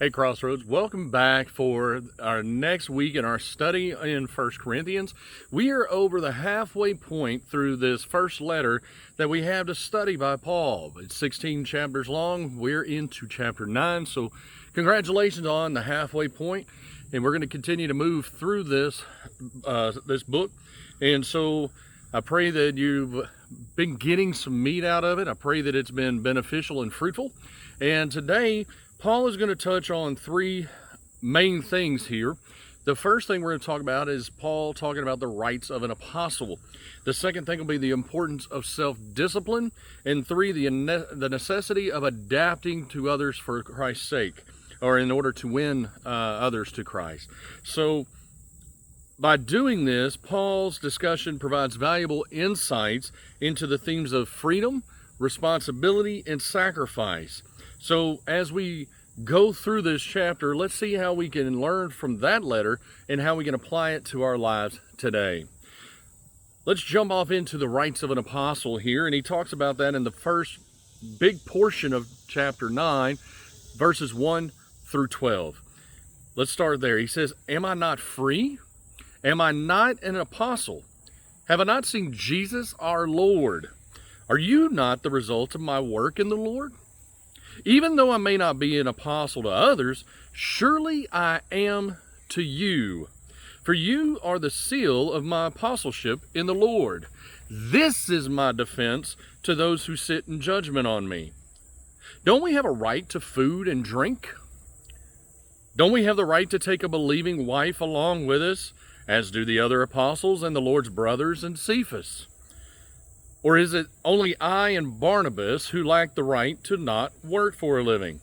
Hey Crossroads, welcome back for our next week in our study in 1 Corinthians. We are over the halfway point through this first letter that we have to study by Paul. It's 16 chapters long. We're into chapter 9, so congratulations on the halfway point. And we're going to continue to move through this book. And so I pray that you've been getting some meat out of it. I pray that it's been beneficial and fruitful. And today, Paul is going to touch on three main things here. The first thing we're going to talk about is Paul talking about the rights of an apostle. The second thing will be the importance of self-discipline. And three, the necessity of adapting to others for Christ's sake, or in order to win others to Christ. So by doing this, Paul's discussion provides valuable insights into the themes of freedom, responsibility, and sacrifice. So as we go through this chapter, let's see how we can learn from that letter and how we can apply it to our lives today. Let's jump off into the rights of an apostle here, and he talks about that in the first big portion of chapter 9, verses 1 through 12. Let's start there. He says, "Am I not free? Am I not an apostle? Have I not seen Jesus our Lord? Are you not the result of my work in the Lord? Even though I may not be an apostle to others, surely I am to you. For you are the seal of my apostleship in the Lord. This is my defense to those who sit in judgment on me. Don't we have a right to food and drink? Don't we have the right to take a believing wife along with us, as do the other apostles and the Lord's brothers and Cephas? Or is it only I and Barnabas who lack the right to not work for a living?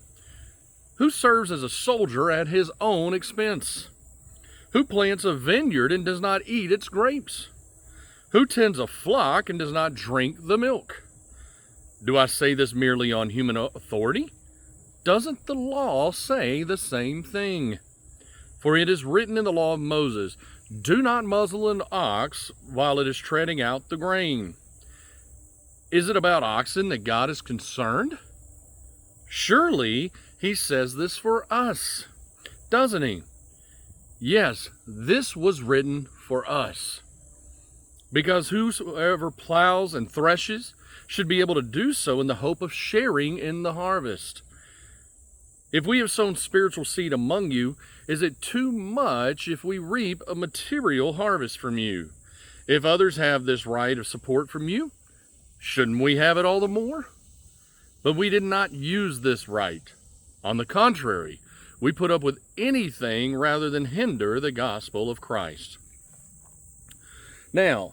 Who serves as a soldier at his own expense? Who plants a vineyard and does not eat its grapes? Who tends a flock and does not drink the milk? Do I say this merely on human authority? Doesn't the law say the same thing? For it is written in the law of Moses, 'Do not muzzle an ox while it is treading out the grain.' Is it about oxen that God is concerned? Surely he says this for us, doesn't he? Yes, this was written for us. Because whosoever plows and threshes should be able to do so in the hope of sharing in the harvest. If we have sown spiritual seed among you, is it too much if we reap a material harvest from you? If others have this right of support from you, shouldn't we have it all the more? But we did not use this right. On the contrary, we put up with anything rather than hinder the gospel of Christ." Now,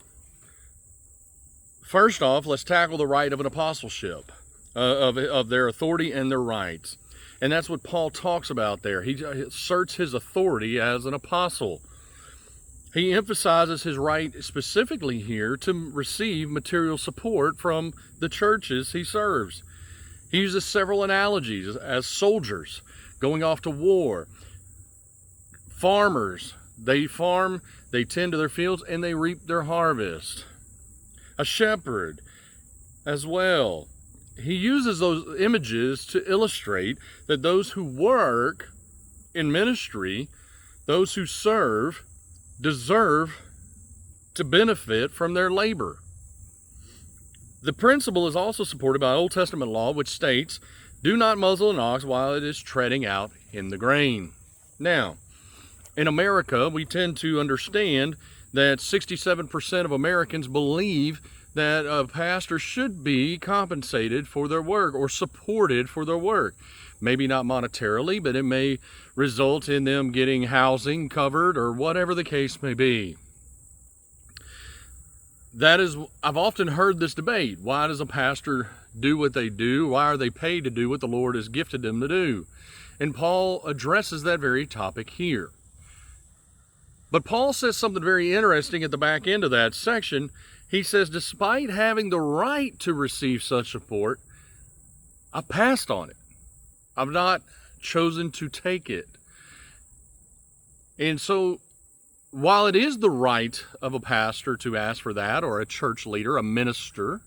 first off, let's tackle the right of an apostleship, of their authority and their rights. And that's what Paul talks about there. He asserts his authority as an apostle. He emphasizes his right specifically here to receive material support from the churches he serves. He uses several analogies as soldiers going off to war. Farmers, they farm, they tend to their fields, and they reap their harvest. A shepherd as well. He uses those images to illustrate that those who work in ministry, those who serve, deserve to benefit from their labor. The principle is also supported by Old Testament law, which states, "Do not muzzle an ox while it is treading out in the grain." Now, in America, we tend to understand that 67% of Americans believe that a pastor should be compensated for their work or supported for their work. Maybe not monetarily, but it may result in them getting housing covered or whatever the case may be. I've often heard this debate. Why does a pastor do what they do? Why are they paid to do what the Lord has gifted them to do? And Paul addresses that very topic here. But Paul says something very interesting at the back end of that section. He says, despite having the right to receive such support, I passed on it. I've not chosen to take it. And so, while it is the right of a pastor to ask for that, or a church leader, a minister,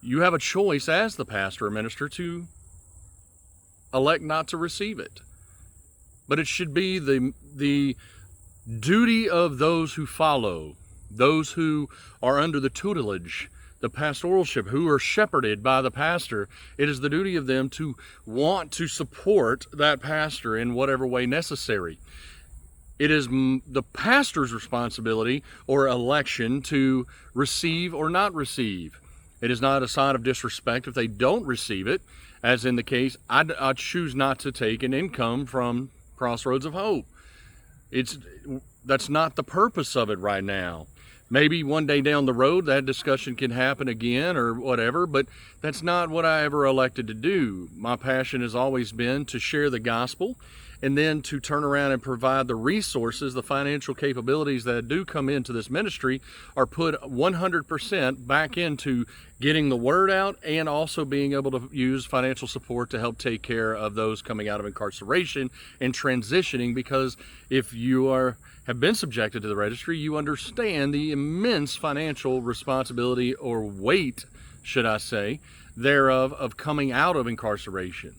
you have a choice as the pastor or minister to elect not to receive it. But it should be the duty of those who follow, those who are under the tutelage, the pastoralship, who are shepherded by the pastor. It is the duty of them to want to support that pastor in whatever way necessary. It is the pastor's responsibility or election to receive or not receive. It is not a sign of disrespect if they don't receive it, as in the case, I choose not to take an income from Crossroads of Hope. That's not the purpose of it right now. Maybe one day down the road that discussion can happen again or whatever, but that's not what I ever elected to do. My passion has always been to share the gospel and then to turn around and provide the resources, the financial capabilities that do come into this ministry are put 100% back into getting the word out and also being able to use financial support to help take care of those coming out of incarceration and transitioning, because if you have been subjected to the registry, you understand the immense financial responsibility or weight, should I say, thereof of coming out of incarceration.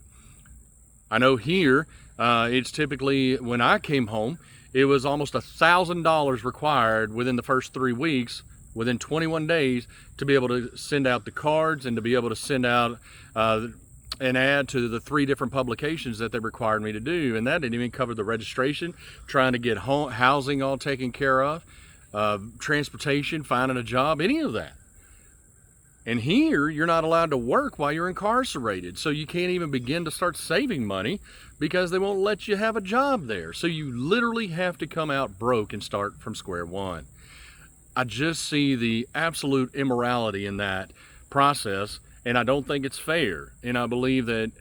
I know here, it's typically, when I came home, it was almost $1,000 required within the first 3 weeks, within 21 days, to be able to send out the cards and to be able to send out an ad to the 3 different publications that they required me to do. And that didn't even cover the registration, trying to get housing all taken care of, transportation, finding a job, any of that. And here, you're not allowed to work while you're incarcerated, so you can't even begin to start saving money because they won't let you have a job there. So you literally have to come out broke and start from square one. I just see the absolute immorality in that process, and I don't think it's fair. And I believe that,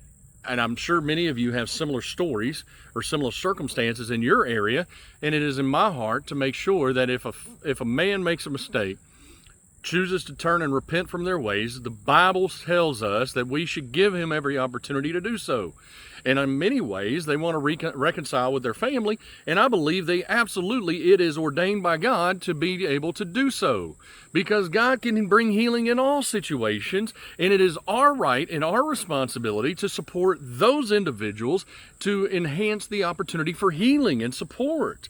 and I'm sure many of you have similar stories or similar circumstances in your area, and it is in my heart to make sure that if a man makes a mistake, chooses to turn and repent from their ways, the Bible tells us that we should give him every opportunity to do so. And in many ways, they want to reconcile with their family, and I believe it is ordained by God to be able to do so. Because God can bring healing in all situations, and it is our right and our responsibility to support those individuals to enhance the opportunity for healing and support,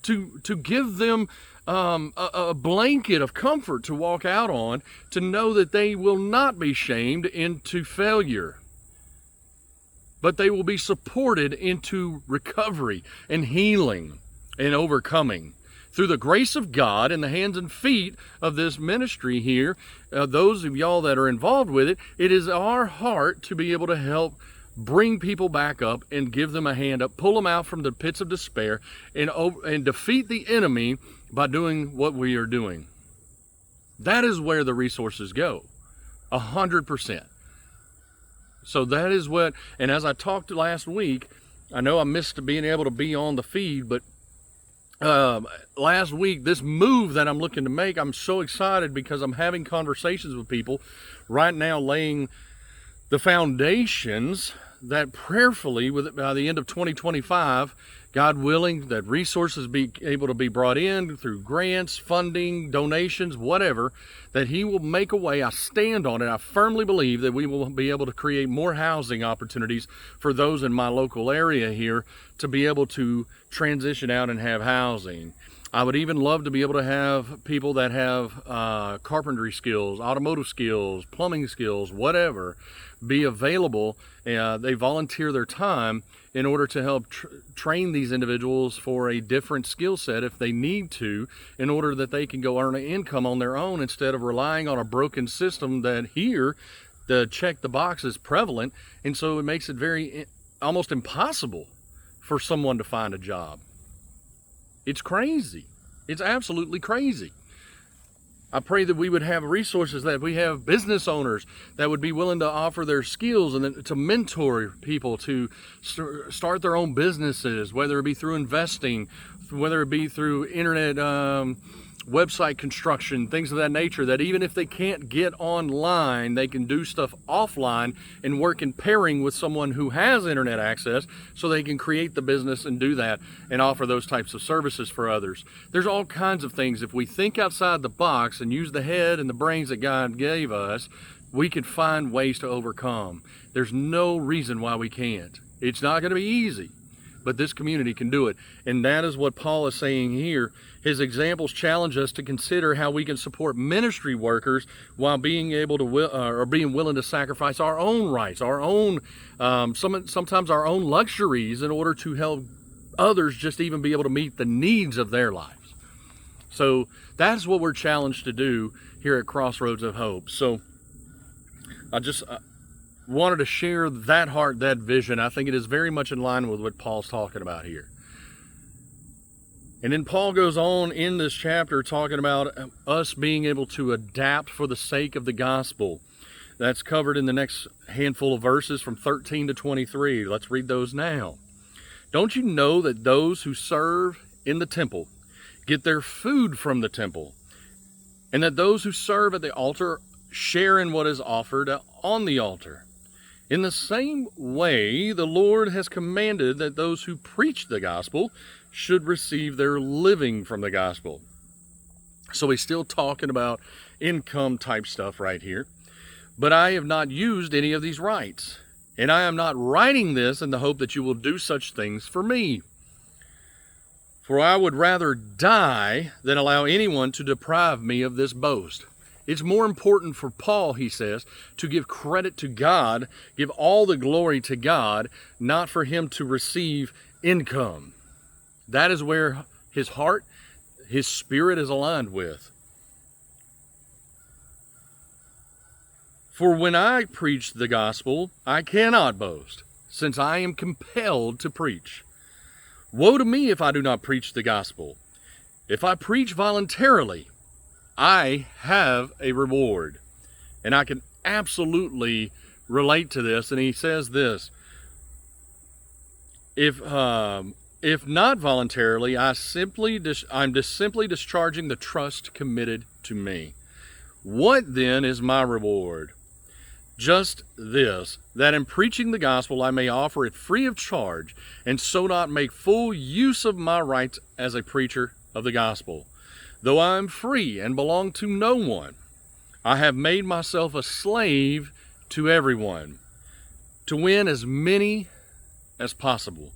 to give them a blanket of comfort to walk out on, to know that they will not be shamed into failure, but they will be supported into recovery and healing and overcoming. Through the grace of God and the hands and feet of this ministry here, those of y'all that are involved with it, it is our heart to be able to help bring people back up and give them a hand up, pull them out from the pits of despair, and defeat the enemy by doing what we are doing. That is where the resources go, 100%. So that is what, and as I talked last week, I know I missed being able to be on the feed, but last week, this move that I'm looking to make, I'm so excited because I'm having conversations with people right now, laying the foundations that prayerfully, by the end of 2025, God willing, that resources be able to be brought in through grants, funding, donations, whatever, that He will make a way. I stand on it. I firmly believe that we will be able to create more housing opportunities for those in my local area here to be able to transition out and have housing. I would even love to be able to have people that have carpentry skills, automotive skills, plumbing skills, whatever, be available. They volunteer their time in order to help train these individuals for a different skill set if they need to, in order that they can go earn an income on their own instead of relying on a broken system that here, the check the box is prevalent. And so it makes it almost impossible for someone to find a job. It's crazy. It's absolutely crazy. I pray that we would have resources, that we have business owners that would be willing to offer their skills and to mentor people to start their own businesses, whether it be through investing, whether it be through internet website construction, things of that nature, that even if they can't get online, they can do stuff offline and work in pairing with someone who has internet access so they can create the business and do that and offer those types of services for others. There's all kinds of things. If we think outside the box and use the head and the brains that God gave us, we can find ways to overcome. There's no reason why we can't. It's not going to be easy, but this community can do it. And that is what Paul is saying here. His examples challenge us to consider how we can support ministry workers while being able to being willing to sacrifice our own rights, our own sometimes our own luxuries in order to help others just even be able to meet the needs of their lives. So that's what we're challenged to do here at Crossroads of Hope. So I just wanted to share that heart, that vision. I think it is very much in line with what Paul's talking about here. And then Paul goes on in this chapter talking about us being able to adapt for the sake of the gospel. That's covered in the next handful of verses from 13 to 23. Let's read those now. Don't you know that those who serve in the temple get their food from the temple, and that those who serve at the altar share in what is offered on the altar? In the same way, the Lord has commanded that those who preach the gospel should receive their living from the gospel. So he's still talking about income type stuff right here. But I have not used any of these rights, and I am not writing this in the hope that you will do such things for me. For I would rather die than allow anyone to deprive me of this boast. It's more important for Paul, he says, to give credit to God, give all the glory to God, not for him to receive income. That is where his heart, his spirit is aligned with. For when I preach the gospel, I cannot boast, since I am compelled to preach. Woe to me if I do not preach the gospel. If I preach voluntarily, I have a reward. And I can absolutely relate to this. And he says this, if not voluntarily, I'm simply discharging the trust committed to me. What then is my reward? Just this, that in preaching the gospel I may offer it free of charge, and so not make full use of my rights as a preacher of the gospel. Though I am free and belong to no one, I have made myself a slave to everyone, to win as many as possible.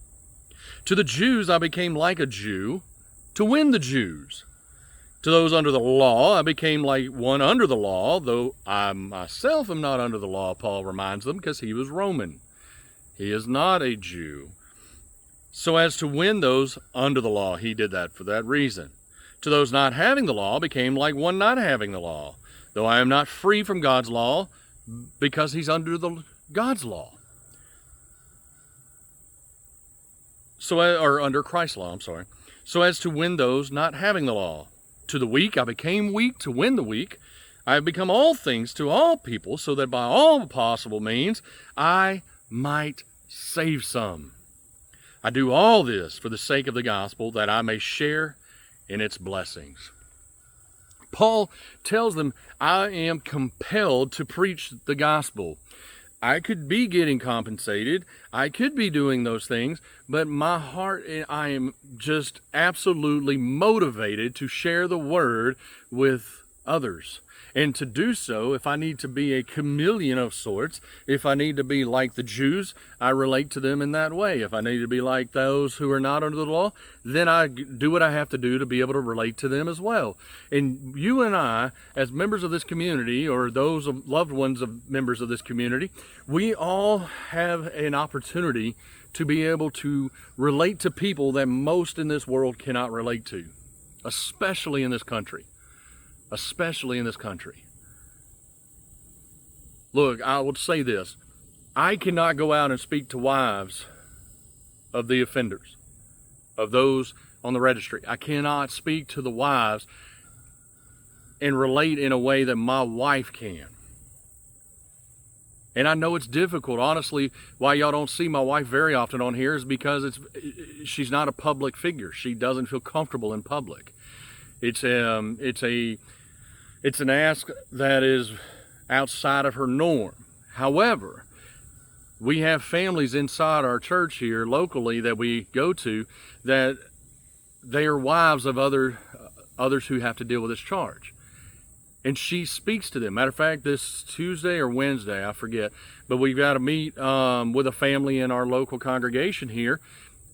To the Jews I became like a Jew, to win the Jews. To those under the law, I became like one under the law, though I myself am not under the law, Paul reminds them, because he was Roman. He is not a Jew. So as to win those under the law, he did that for that reason. To those not having the law, became like one not having the law, though I am not free from God's law, because he's under God's law. Or under Christ's law, I'm sorry. So as to win those not having the law. To the weak I became weak to win the weak. I have become all things to all people, so that by all possible means I might save some. I do all this for the sake of the gospel, that I may share in its blessings. Paul tells them, I am compelled to preach the gospel. I could be getting compensated. I could be doing those things, but my heart, I am just absolutely motivated to share the word with others. And to do so, if I need to be a chameleon of sorts, if I need to be like the Jews, I relate to them in that way. If I need to be like those who are not under the law, then I do what I have to do to be able to relate to them as well. And you and I, as members of this community, or those loved ones of members of this community, we all have an opportunity to be able to relate to people that most in this world cannot relate to, especially in this country. Especially in this country. Look, I will say this. I cannot go out and speak to wives of the offenders, of those on the registry. I cannot speak to the wives and relate in a way that my wife can. And I know it's difficult. Honestly, why y'all don't see my wife very often on here is because she's not a public figure. She doesn't feel comfortable in public. It's an ask that is outside of her norm. However, we have families inside our church here locally that we go to that they are wives of others who have to deal with this charge. And she speaks to them. Matter of fact, this Tuesday or Wednesday, I forget, but we've got to meet with a family in our local congregation here,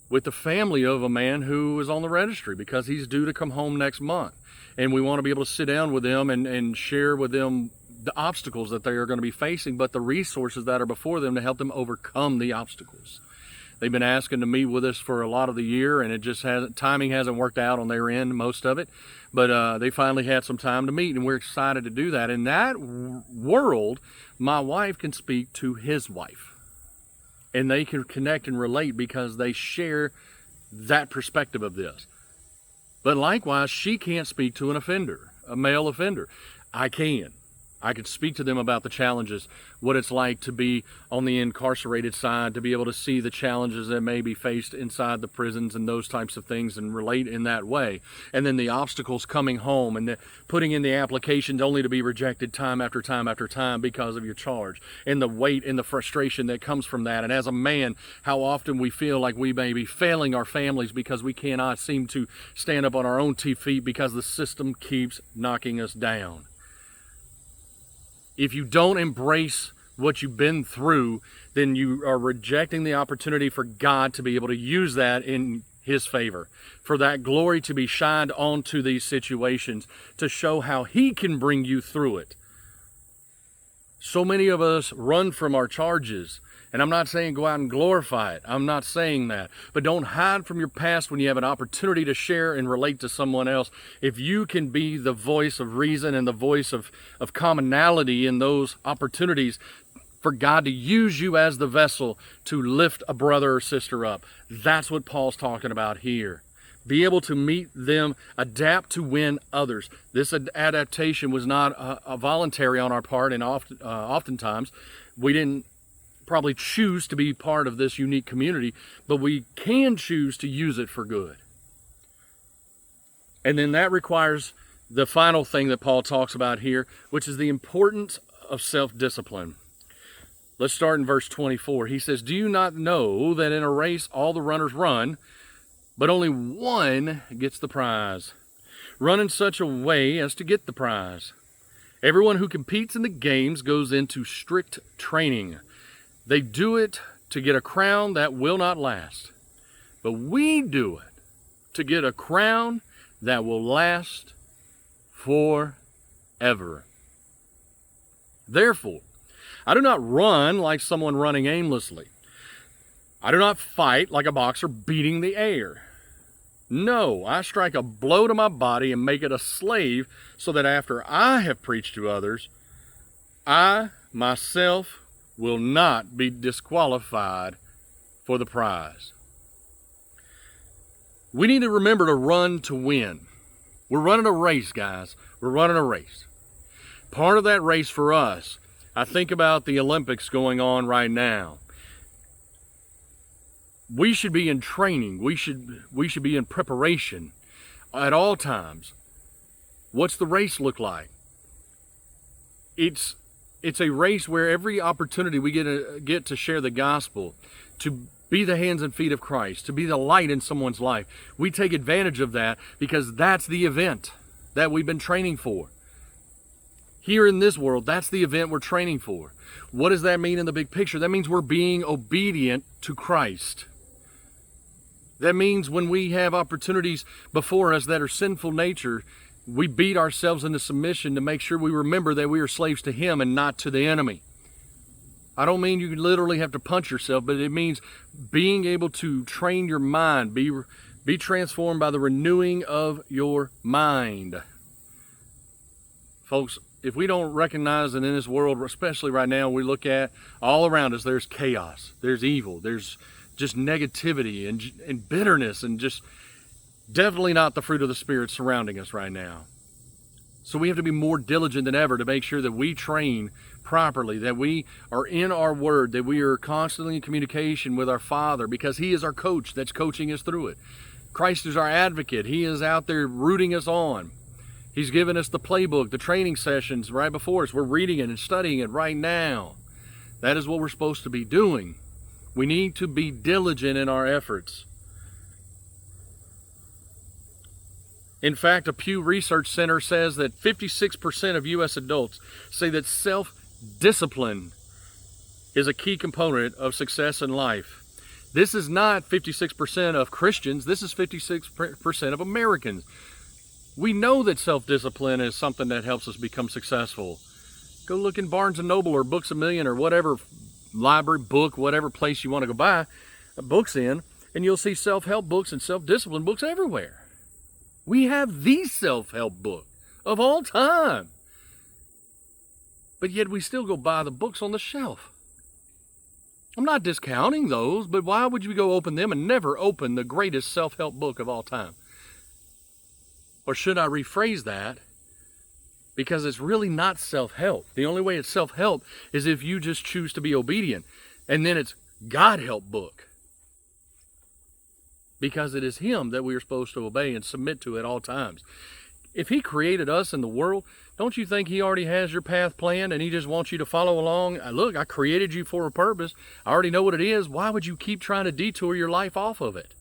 with the family of a man who is on the registry because he's due to come home next month. And we want to be able to sit down with them and share with them the obstacles that they are going to be facing, but the resources that are before them to help them overcome the obstacles. They've been asking to meet with us for a lot of the year, and it just hasn't, timing hasn't worked out on their end, most of it. But they finally had some time to meet, and we're excited to do that. In that world, my wife can speak to his wife, and they can connect and relate because they share that perspective of this. But likewise, she can't speak to an offender, a male offender. I can. I could speak to them about the challenges, what it's like to be on the incarcerated side, to be able to see the challenges that may be faced inside the prisons and those types of things and relate in that way. And then the obstacles coming home and putting in the applications only to be rejected time after time after time because of your charge, and the weight and the frustration that comes from that. And as a man, how often we feel like we may be failing our families because we cannot seem to stand up on our own 2 feet because the system keeps knocking us down. If you don't embrace what you've been through, then you are rejecting the opportunity for God to be able to use that in His favor, for that glory to be shined onto these situations, to show how He can bring you through it. So many of us run from our charges. And I'm not saying go out and glorify it. I'm not saying that. But don't hide from your past when you have an opportunity to share and relate to someone else. If you can be the voice of reason and the voice of commonality in those opportunities for God to use you as the vessel to lift a brother or sister up. That's what Paul's talking about here. Be able to meet them, adapt to win others. This adaptation was not a voluntary on our part, and oftentimes we didn't probably choose to be part of this unique community, but we can choose to use it for good. And then that requires the final thing that Paul talks about here, which is the importance of self-discipline. Let's start in verse 24. He says, "Do you not know that in a race all the runners run, but only one gets the prize? Run in such a way as to get the prize. Everyone who competes in the games goes into strict training. They do it to get a crown that will not last. But we do it to get a crown that will last forever. Therefore, I do not run like someone running aimlessly. I do not fight like a boxer beating the air. No, I strike a blow to my body and make it a slave, so that after I have preached to others, I myself will not be disqualified for the prize." We need to remember to run to win. We're running a race, guys. We're running a race. Part of that race for us, I think about the Olympics going on right now. We should be in training. We should be in preparation at all times. What's the race look like? It's a race where every opportunity we get to share the gospel, to be the hands and feet of Christ, to be the light in someone's life, we take advantage of that because that's the event that we've been training for. Here in this world, that's the event we're training for. What does that mean in the big picture? That means we're being obedient to Christ. That means when we have opportunities before us that are sinful nature, we beat ourselves into submission to make sure we remember that we are slaves to Him and not to the enemy. I don't mean you literally have to punch yourself, but it means being able to train your mind, be transformed by the renewing of your mind. Folks, if we don't recognize that in this world, especially right now, we look at all around us, there's chaos, there's evil, there's just negativity and bitterness, and just definitely not the fruit of the Spirit surrounding us right now. So we have to be more diligent than ever to make sure that we train properly, that we are in our Word, that we are constantly in communication with our Father, because He is our coach that's coaching us through it. Christ is our advocate. He is out there rooting us on. He's given us the playbook, the training sessions right before us. We're reading it and studying it right now. That is what we're supposed to be doing. We need to be diligent in our efforts. In fact, a Pew Research Center says that 56% of U.S. adults say that self-discipline is a key component of success in life. This is not 56% of Christians, this is 56% of Americans. We know that self-discipline is something that helps us become successful. Go look in Barnes & Noble or Books A Million or whatever library, book, whatever place you want to go buy books in, and you'll see self-help books and self-discipline books everywhere. We have the self-help book of all time. But yet we still go buy the books on the shelf. I'm not discounting those, but why would you go open them and never open the greatest self-help book of all time? Or should I rephrase that? Because it's really not self-help. The only way it's self-help is if you just choose to be obedient. And then it's God-help book. Because it is Him that we are supposed to obey and submit to at all times. If He created us in the world, don't you think He already has your path planned and He just wants you to follow along? Look, I created you for a purpose. I already know what it is. Why would you keep trying to detour your life off of it?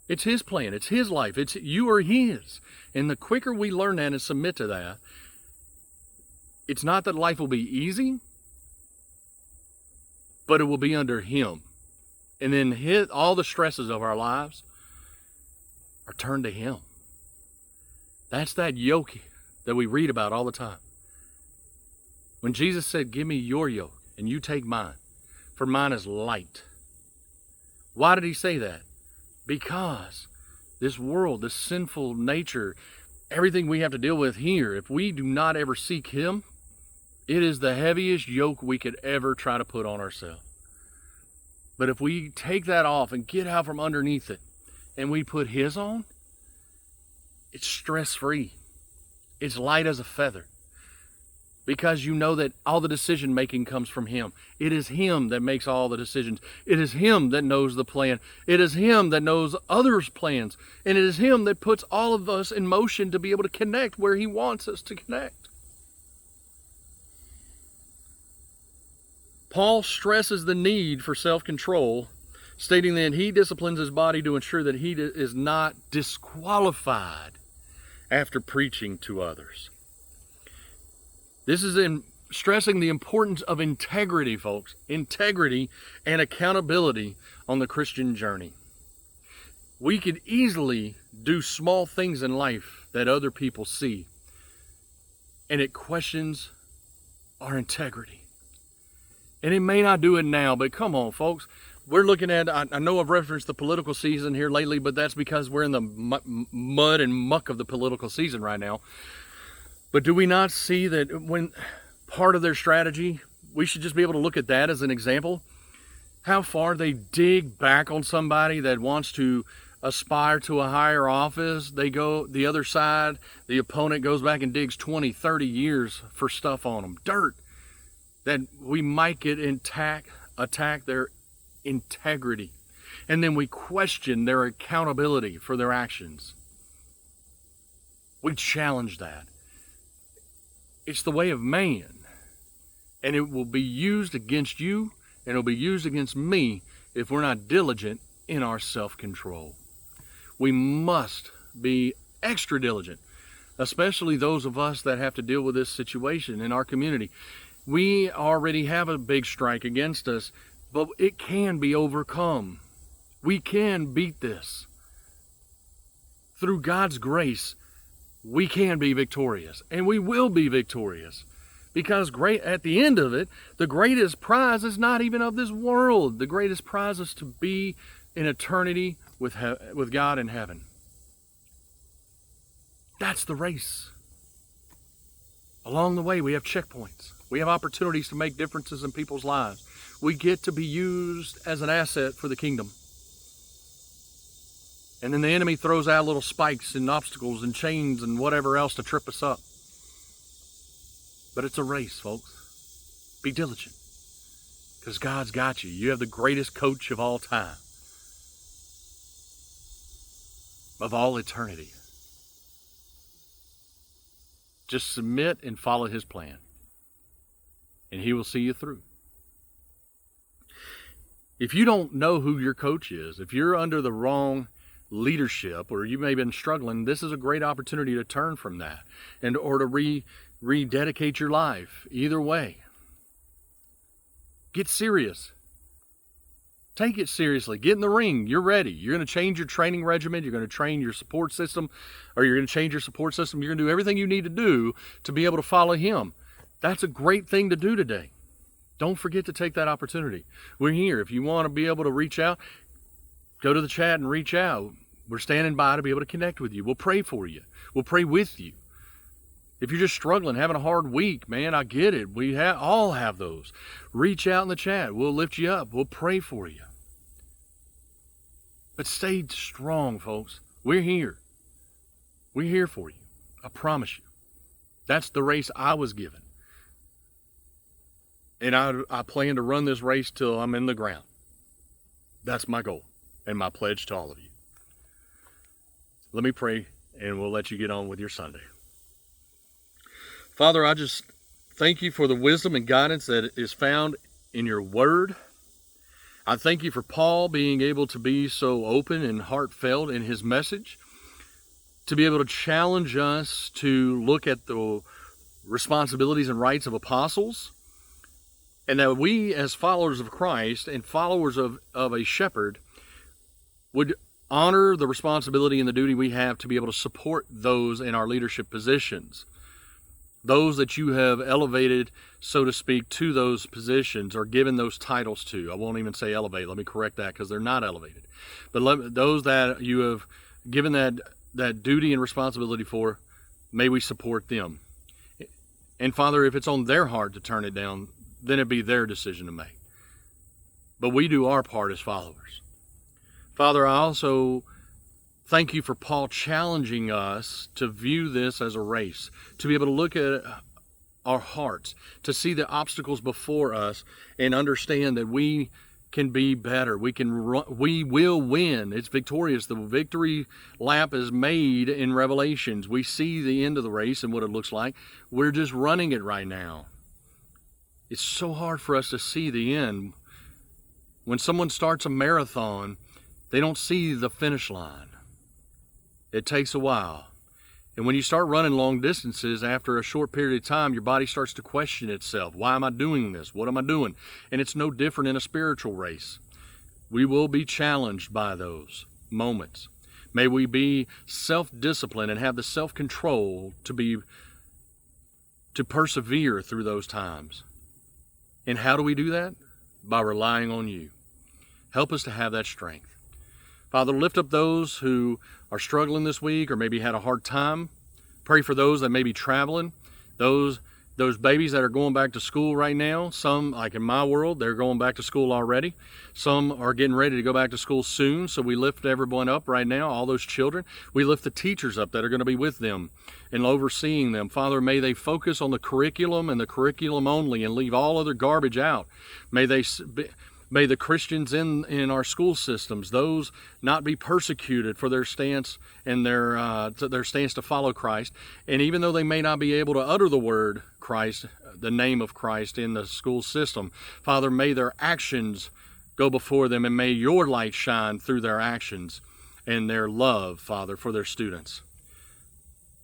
It's His plan. It's His life. It's you or His. And the quicker we learn that and submit to that, it's not that life will be easy, but it will be under Him. And then all the stresses of our lives are turned to Him. That's that yoke that we read about all the time. When Jesus said, give me your yoke and you take mine, for mine is light. Why did He say that? Because this world, this sinful nature, everything we have to deal with here, if we do not ever seek Him, it is the heaviest yoke we could ever try to put on ourselves. But if we take that off and get out from underneath it and we put His on, it's stress-free. It's light as a feather. Because you know that all the decision making comes from Him. It is Him that makes all the decisions. It is Him that knows the plan. It is Him that knows others' plans. And it is Him that puts all of us in motion to be able to connect where He wants us to connect. Paul stresses the need for self-control, stating that he disciplines his body to ensure that he is not disqualified after preaching to others. This is in stressing the importance of integrity, folks. Integrity and accountability on the Christian journey. We could easily do small things in life that other people see, and it questions our integrity. And it may not do it now, but come on, folks. We're looking at, I know I've referenced the political season here lately, but that's because we're in the mud and muck of the political season right now. But do we not see that when part of their strategy, we should just be able to look at that as an example? How far they dig back on somebody that wants to aspire to a higher office. They go the other side, the opponent goes back and digs 20, 30 years for stuff on them. Dirt. That we might get attack their integrity. And then we question their accountability for their actions. We challenge that. It's the way of man. And it will be used against you, and it will be used against me if we're not diligent in our self-control. We must be extra diligent, especially those of us that have to deal with this situation in our community. We already have a big strike against us, but it can be overcome. We can beat this. Through God's grace, we can be victorious, and we will be victorious. Because at the end of it, the greatest prize is not even of this world. The greatest prize is to be in eternity with God in heaven. That's the race. Along the way, we have checkpoints. We have opportunities to make differences in people's lives. We get to be used as an asset for the kingdom. And then the enemy throws out little spikes and obstacles and chains and whatever else to trip us up. But it's a race, folks. Be diligent. Because God's got you. You have the greatest coach of all time. Of all eternity. Just submit and follow His plan. And He will see you through. If you don't know who your coach is, if you're under the wrong leadership, or you may have been struggling, this is a great opportunity to turn from that and or to rededicate your life. Either way, get serious. Take it seriously. Get in the ring. You're ready. You're going to change your training regimen. You're going to train your support system, or you're going to change your support system. You're going to do everything you need to do to be able to follow him. That's a great thing to do today. Don't forget to take that opportunity. We're here. If you want to be able to reach out, go to the chat and reach out. We're standing by to be able to connect with you. We'll pray for you. We'll pray with you. If you're just struggling, having a hard week, man, I get it. We all have those. Reach out in the chat. We'll lift you up. We'll pray for you. But stay strong, folks. We're here. We're here for you. I promise you. That's the race I was given. And I plan to run this race till I'm in the ground. That's my goal and my pledge to all of you. Let me pray, and we'll let you get on with your Sunday. Father, I just thank you for the wisdom and guidance that is found in your word. I thank you for Paul being able to be so open and heartfelt in his message, to be able to challenge us to look at the responsibilities and rights of apostles, and that we as followers of Christ and followers of a shepherd would honor the responsibility and the duty we have to be able to support those in our leadership positions. Those that you have elevated, so to speak, to those positions or given those titles to. I won't even say elevate. Let me correct that, because they're not elevated. But those that you have given that duty and responsibility for, may we support them. And Father, if it's on their heart to turn it down, then it'd be their decision to make. But we do our part as followers. Father, I also thank you for Paul challenging us to view this as a race, to be able to look at our hearts, to see the obstacles before us and understand that we can be better. We will win. It's victorious. The victory lap is made in Revelations. We see the end of the race and what it looks like. We're just running it right now. It's so hard for us to see the end. When someone starts a marathon, they don't see the finish line. It takes a while. And when you start running long distances, after a short period of time, your body starts to question itself. Why am I doing this? What am I doing? And it's no different in a spiritual race. We will be challenged by those moments. May we be self-disciplined and have the self-control to persevere through those times. And how do we do that? By relying on you. Help us to have that strength. Father, lift up those who are struggling this week or maybe had a hard time. Pray for those that may be traveling, those babies that are going back to school right now. Some, like in my world, they're going back to school already. Some are getting ready to go back to school soon, so we lift everyone up right now, all those children. We lift the teachers up that are going to be with them and overseeing them. Father, may they focus on the curriculum and the curriculum only and leave all other garbage out. May the Christians in our school systems, those not be persecuted for their stance and their stance to follow Christ. And even though they may not be able to utter the word Christ, the name of Christ in the school system, Father, may their actions go before them, and may your light shine through their actions and their love, Father, for their students.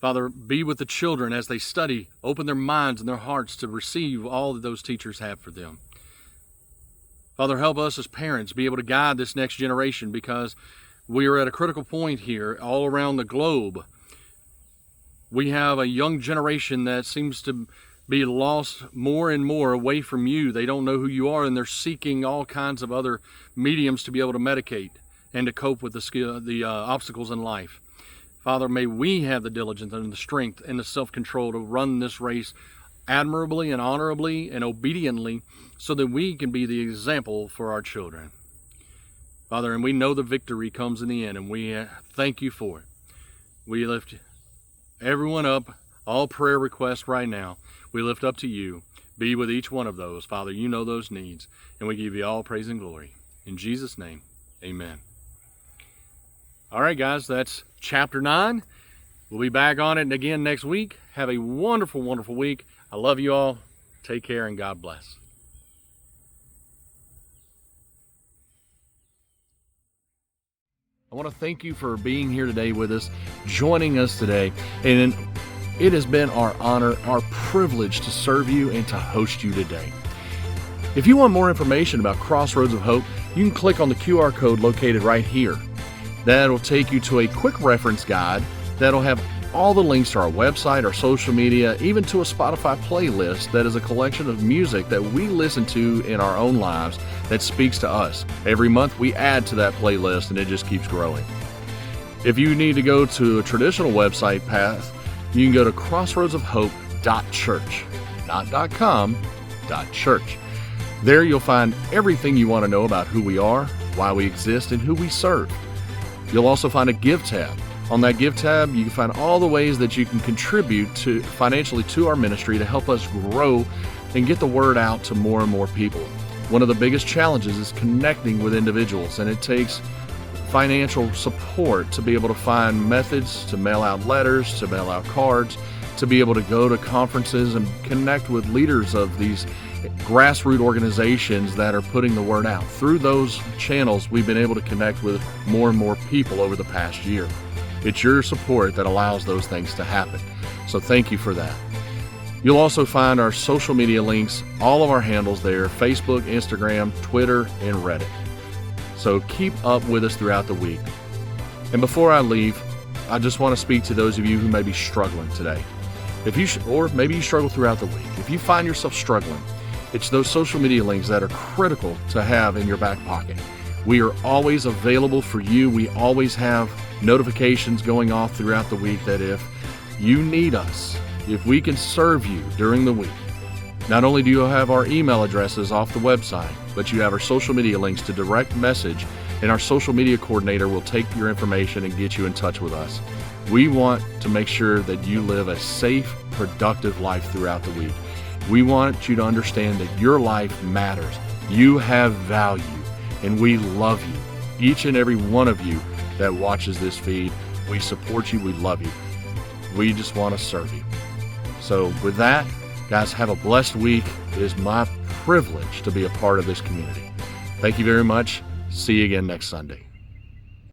Father, be with the children as they study. Open their minds and their hearts to receive all that those teachers have for them. Father, help us as parents be able to guide this next generation, because we are at a critical point here all around the globe. We have a young generation that seems to be lost more and more away from you. They don't know who you are, and they're seeking all kinds of other mediums to be able to medicate and to cope with the obstacles in life. Father, may we have the diligence and the strength and the self-control to run this race admirably and honorably and obediently, so that we can be the example for our children. Father, and we know the victory comes in the end, and we thank you for it. We lift everyone up, all prayer requests right now, we lift up to you. Be with each one of those. Father, you know those needs, and we give you all praise and glory. In Jesus' name, amen. All right, guys, that's chapter 9. We'll be back on it again next week. Have a wonderful, wonderful week. I love you all. Take care, and God bless. I want to thank you for being here today with us, joining us today. And it has been our honor, our privilege to serve you and to host you today. If you want more information about Crossroads of Hope, you can click on the QR code located right here. That'll take you to a quick reference guide that'll have all the links to our website, our social media, even to a Spotify playlist that is a collection of music that we listen to in our own lives that speaks to us. Every month we add to that playlist and it just keeps growing. If you need to go to a traditional website path, you can go to crossroadsofhope.church, not .com, .church. There you'll find everything you want to know about who we are, why we exist, and who we serve. You'll also find a Give tab. On that Give tab, you can find all the ways that you can contribute financially to our ministry to help us grow and get the word out to more and more people. One of the biggest challenges is connecting with individuals, and it takes financial support to be able to find methods to mail out letters, to mail out cards, to be able to go to conferences and connect with leaders of these grassroots organizations that are putting the word out. Through those channels, we've been able to connect with more and more people over the past year. It's your support that allows those things to happen. So thank you for that. You'll also find our social media links, all of our handles there, Facebook, Instagram, Twitter, and Reddit. So keep up with us throughout the week. And before I leave, I just want to speak to those of you who may be struggling today. Or maybe you struggle throughout the week. If you find yourself struggling, it's those social media links that are critical to have in your back pocket. We are always available for you. We always have notifications going off throughout the week that if you need us, if we can serve you during the week, not only do you have our email addresses off the website, but you have our social media links to direct message, and our social media coordinator will take your information and get you in touch with us. We want to make sure that you live a safe, productive life throughout the week. We want you to understand that your life matters. You have value, and we love you. Each and every one of you that watches this feed, we support you, we love you. We just want to serve you. So with that, guys, have a blessed week. It is my privilege to be a part of this community. Thank you very much. See you again next Sunday.